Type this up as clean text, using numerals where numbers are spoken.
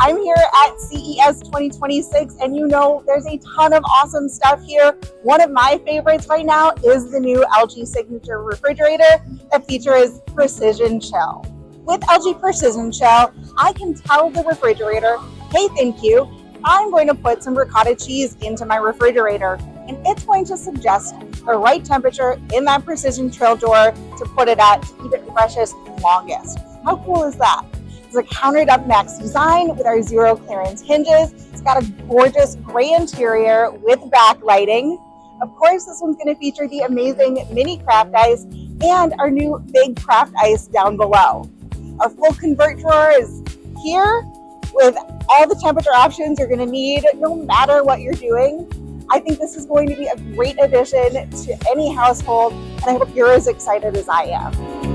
I'm here at CES 2026, and you know there's a ton of awesome stuff here. One of my favorites right now is the new LG Signature refrigerator that features Precision Chill. With LG Precision Chill, I can tell the refrigerator, hey, thank you, I'm going to put some ricotta cheese into my refrigerator, and it's going to suggest the right temperature in that Precision Chill door to put it at to keep it freshest longest. How cool is that? It's a countered-up max design with our zero clearance hinges. It's got a gorgeous gray interior with backlighting. Of course, this one's going to feature the amazing mini craft ice and our new big craft ice down below. Our full convert drawer is here with all the temperature options you're going to need no matter what you're doing. I think this is going to be a great addition to any household, and I hope you're as excited as I am.